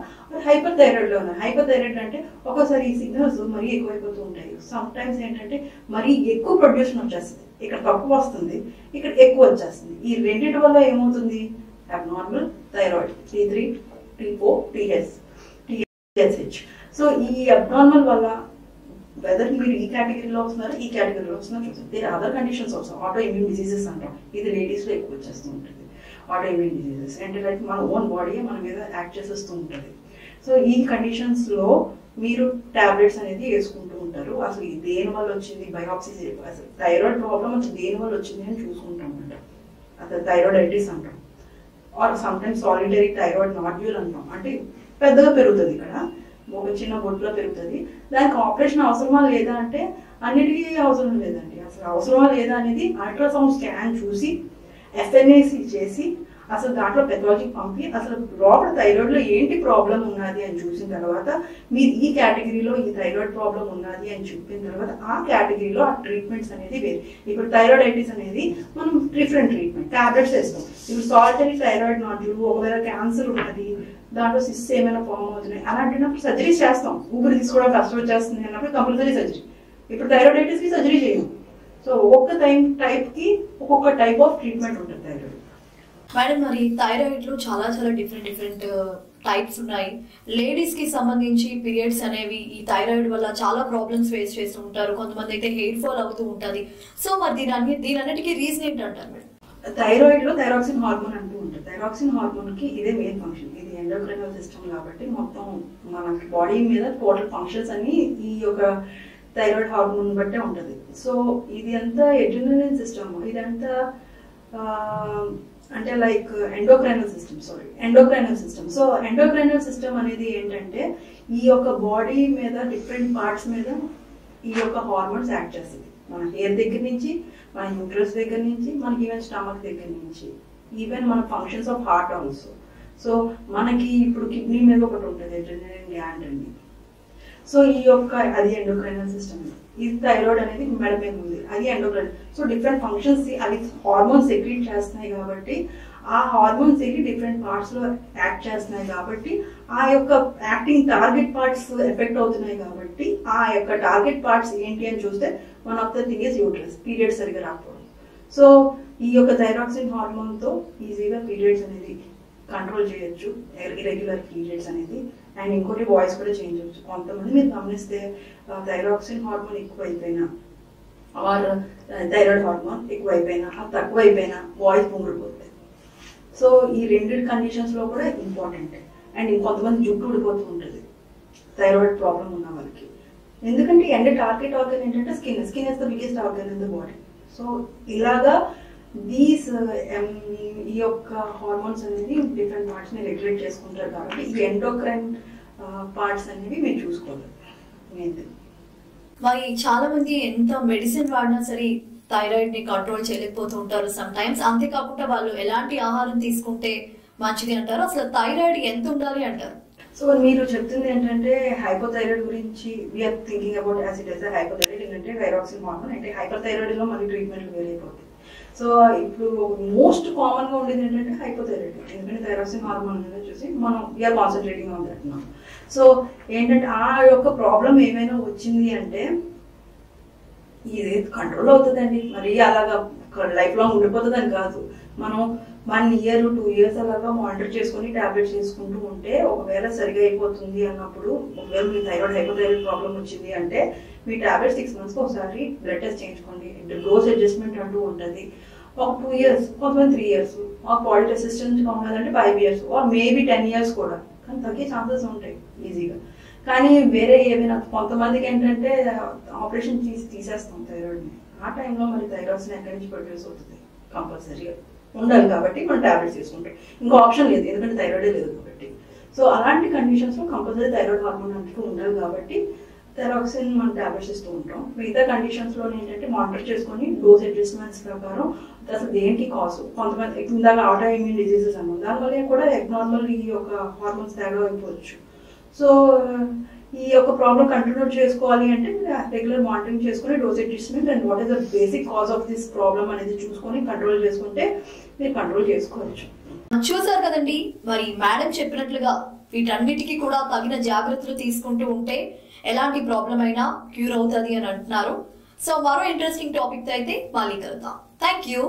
హైపర్ థైరాయిడ్లో ఉన్నారా. హైపర్ థైరాయిడ్ అంటే ఒక్కోసారి ఈ సిగ్నల్స్ మరీ ఎక్కువైపోతూ ఉంటాయి. సమ్ టైమ్స్ ఏంటంటే మరీ ఎక్కువ ప్రొడ్యూషన్ వచ్చేస్తుంది, ఇక్కడ తక్కువ వస్తుంది, ఇక్కడ ఎక్కువ వచ్చేస్తుంది. ఈ రెండింటి వల్ల ఏమవుతుంది, abnormal thyroid T3 T4 TSH. So ఈ అబ్నార్మల్ వల్ల వెదర్ మీరు ఈ కేటగిరీలో వస్తున్నారో ఈ కేటగిరీలో వస్తున్నారో చూస్తారు. There other conditions also. Autoimmune diseases అంటాం, ఇది లేడీస్లో ఎక్కువ వచ్చేస్తూ ఉంటుంది. ఆటో ఇమ్యూన్ డిసీజెస్ అంటే లైక్ మన ఓన్ బాడీ మన మీద యాక్ట్ చేసేస్తూ ఉంటుంది. సో ఈ కండిషన్స్లో మీరు టాబ్లెట్స్ అనేది వేసుకుంటూ ఉంటారు. అసలు దేని వల్ల వచ్చింది, బయోప్సీ అసలు థైరాయిడ్ ప్రాబ్లమ్ అసలు దేని వల్ల వచ్చింది అని చూసుకుంటాం అనమాట. అసలు థైరాయిడైటిస్ అంటాం, or sometimes solitary thyroid nodule అంటాం. అంటే పెద్దగా పెరుగుతుంది, ఇక్కడ ఒక చిన్న బొట్టులో పెరుగుతుంది. దానికి ఆపరేషన్ అవసరమా లేదా అంటే అన్నిటికీ అవసరం లేదండి. అసలు అవసరమా లేదా అనేది అల్ట్రాసౌండ్ స్కాన్ చూసి FNAC చేసి అసలు దాంట్లో పెథాలజీ పంపి అసలు లోపల థైరాయిడ్లో ఏంటి ప్రాబ్లం ఉన్నది అని చూసిన తర్వాత మీరు ఈ కేటగిరీలో ఈ థైరాయిడ్ ప్రాబ్లం ఉన్నది అని చెప్పిన తర్వాత ఆ కేటగిరీలో ఆ ట్రీట్మెంట్స్ అనేది వేరు. ఇప్పుడు థైరాయిడైటిస్ అనేది మనం డిఫరెంట్ ట్రీట్మెంట్ టాబ్లెట్స్ వేస్తాం. ఇప్పుడు సాలిటరీ థైరాయిడ్ నాడ్యూల్, ఒకవేళ క్యాన్సర్ ఉన్నది, దాంట్లో సిస్ ఏమైనా ఫామ్ అవుతున్నాయి అలాంటినప్పుడు సర్జరీస్ చేస్తాం. ఊపిరి తీసుకోవడం కష్టం వచ్చేస్తుంది అన్నప్పుడు కంపల్సరీ సర్జరీ. ఇప్పుడు థైరాయిడైటిస్కి సర్జరీ చేయం. సో ఒక్కొక్క టైప్కి ఒక్కొక్క టైప్ ఆఫ్ ట్రీట్మెంట్ ఉంటుంది థైరాయిడ్. మేడం, మరి థైరాయిడ్ లో చాలా డిఫరెంట్ టైప్స్ ఉన్నాయి. లేడీస్ కి సంబంధించి పీరియడ్స్ అనేవి ఈ థైరాయిడ్ వల్ల చాలా ప్రాబ్లమ్స్ ఫేస్ చేస్తూ ఉంటారు. కొంతమంది అయితే హెయిర్ ఫాల్ అవుతూ ఉంటుంది. సో మరి దీనన్నిటికీ రీజన్ ఏంటంటారు మేడం? థైరాయిడ్ లో థైరాక్సిన్ హార్మోన్ అంటూ ఉంటుంది. థైరాక్సిన్ హార్మోన్ కి ఇదే మెయిన్ ఫంక్షన్. ఇది ఎండోక్రైనల్ సిస్టమ్ కాబట్టి మొత్తం మన బాడీ మీద టోటల్ ఫంక్షన్స్ అన్ని ఈ యొక్క థైరాయిడ్ హార్మోన్ బట్టే ఉంటుంది. సో ఇది అంతా ఎడ్రినలిన్ సిస్టమ్, ఇదంతా అంటే like endocrinal system. So endocrinal system అనేది ఏంటంటే ఈ యొక్క బాడీ మీద డిఫరెంట్ పార్ట్స్ మీద ఈ యొక్క హార్మోన్స్ యాక్ట్ చేస్తుంది. మన హెయిర్ దగ్గర నుంచి, మన యూట్రస్ దగ్గర నుంచి, మనకి ఈవెన్ స్టమక్ దగ్గర నుంచి, ఈవెన్ మన functions of heart also. So మనకి ఇప్పుడు కిడ్నీ మీద ఒకటి ఉంటుంది అడ్రినలిన్ గ్లాండ్ అండి. సో ఈ యొక్క అది ఎండోక్రైనల్ సిస్టమ్. ఇది థైరాయిడ్ అనేది మెడ మీద ఉంది, అది ఎండోక్రైన్. సో డిఫరెంట్ ఫంక్షన్స్ అవి హార్మోన్స్ సెక్రీట్ చేస్తున్నాయి కాబట్టి ఆ హార్మోన్స్ డిఫరెంట్ పార్ట్స్ లో యాక్ట్ చేస్తున్నాయి కాబట్టి ఆ యొక్క యాక్టింగ్ టార్గెట్ పార్ట్స్ ఎఫెక్ట్ అవుతున్నాయి కాబట్టి ఆ యొక్క టార్గెట్ పార్ట్స్ ఏంటి అని చూస్తే one of the thing is uterus, periods సరిగా రాకపోవడం. సో ఈ యొక్క థైరాక్సిన్ హార్మోన్ తో ఈజీగా పీరియడ్స్ అనేది కంట్రోల్ చేయొచ్చు, ఇరెగ్యులర్ పీరియడ్స్ అనేది. అండ్ ఇంకోటి వాయిస్ కూడా చేంజ్ అవ్వచ్చు. కొంతమంది మీరు గమనిస్తే థైరాక్సిన్ హార్మోన్ ఎక్కువైపోయినా ఆర్ థైరాయిడ్ హార్మోన్ ఎక్కువైపోయినా తక్కువైపోయినా వాయిస్ పొంగిపోతుంది. సో ఈ రెండు కండిషన్స్ లో కూడా ఇంపార్టెంట్. అండ్ ఇంకొంతమంది జుట్టు ఊడిపోతూ ఉంటుంది థైరాయిడ్ ప్రాబ్లం ఉన్న వాళ్ళకి. ఎందుకంటే ఎండ్ టార్గెట్ ఆర్గన్ ఏంటంటే skin is the biggest organ in the body. So ఇలాగా ఈ యొక్క హార్మోన్స్ అనేది డిఫరెంట్ పార్ట్స్ ని రెగ్యులేట్ చేసుకుంటారు కాబట్టి ఈ ఎండోక్రైన్ పార్ట్స్ అనేవి మీరు చూసుకోవాలి. మెయిన్. మరి చాలా మంది ఎంత మెడిసిన్ వాడినా సరే థైరాయిడ్ ని కంట్రోల్ చేయలేకపోతూ ఉంటారు సమ్ టైమ్స్. అంతేకాకుండా వాళ్ళు ఎలాంటి ఆహారం తీసుకుంటే మంచిది అంటారు, అసలు థైరాయిడ్ ఎంత ఉండాలి అంటారు? సో మీరు చెప్తుంది ఏంటంటే హైపోథైరాయిడ్ గురించి we're thinking about as it is hypothyroid ఏంటంటే థైరాక్సిన్ హార్మోన్, అంటే హైపర్ థైరాయిడ్ లో మళ్ళీ ట్రీట్మెంట్ వేరైపోతుంది. సో ఇప్పుడు మోస్ట్ కామన్ గా ఉండేది ఏంటంటే హైపోథైరాయిడ్, ఎందుకంటే థైరాక్సిన్ హార్మోన్ అనేది చూసి మనం we're concentrating on that. So ఏంటంటే ఆ యొక్క ప్రాబ్లం ఏమైనా వచ్చింది అంటే ఇది కంట్రోల్ అవుతుందండి, మరి అలాగా లైఫ్ లాంగ్ ఉండిపోతుందని కాదు. మనం 1 year 2 years అలాగా మానిటర్ చేసుకుని టాబ్లెట్స్ తీసుకుంటూ ఉంటే ఒకవేళ సరిగా అయిపోతుంది అన్నప్పుడు, ఒకవేళ మీ థైరాయిడ్ హైపోథైరాయిడ్ ప్రాబ్లం వచ్చింది అంటే మీ టాబ్లెట్స్ 6 months ఒకసారి బ్లడ్ టెస్ట్ చేయించుకోండి. డోస్ అడ్జస్ట్మెంట్ అంటూ ఉంటుంది. ఒక 2 years, కొంతమంది 3 years, ఒక పాలిట్ అసిస్టెంట్ కావాలంటే 5 years ఆర్ మేబీ 10 years కూడా, కానీ తగ్గే ఛాన్సెస్ ఉంటాయి ఈజీగా. కానీ వేరే ఏమైనా కొంతమందికి ఏంటంటే ఆపరేషన్ తీసేస్తాం థైరాయిడ్ని, ఆ టైంలో మరి థైరాయిడ్స్ని ఎక్కడి నుంచి ప్రొడ్యూస్ అవుతుంది, కంపల్సరీగా ఉండాలి కాబట్టి మనం టాబ్లెట్స్ తీసుకుంటాం. ఇంకో ఆప్షన్ లేదు, ఎందుకంటే థైరాయిడే లేదు కాబట్టి. సో అలాంటి కండిషన్స్లో కంపల్సరీ థైరాయిడ్ హార్మోన్ అంటూ ఉండాలి కాబట్టి థైరాక్సిన్ మనం టాబ్లెట్స్ ఇస్తూ ఉంటాం. మిగతా కండిషన్స్లో ఏంటంటే మానిటర్ చేసుకొని డోస్ అడ్జస్ట్మెంట్స్ ప్రకారం అసలు దేనికి కాజ్, కొంతమంది ఇందాక ఆటో ఇమ్యూన్ డిజీజెస్ అన్నాం, దానివల్ల కూడా అబ్నార్మల్ ఈ యొక్క హార్మోన్స్ తేడా అయిపోవచ్చు. సో ఈ యొక్క ప్రాబ్లం కంట్రోల్ చేసుకోవాలి అంటే రెగ్యులర్ మానిటరింగ్ చేసుకుని dose adjustment and what is the basic cause of this problem అనేది చూసుకొని కంట్రోల్ చేసుకుంటే మీరు కంట్రోల్ చేసుకోవచ్చు. చూసారు కదండి, మరి మేడం చెప్పినట్లుగా వీటన్నిటికీ కూడా తగిన జాగ్రత్తలు తీసుకుంటూ ఉంటే ఎలాంటి ప్రాబ్లం అయినా క్యూర్ అవుతుంది అని అంటున్నారు. సో మరో ఇంట్రెస్టింగ్ టాపిక్ తో అయితే మళ్ళీ కలుద్దాం. Thank you.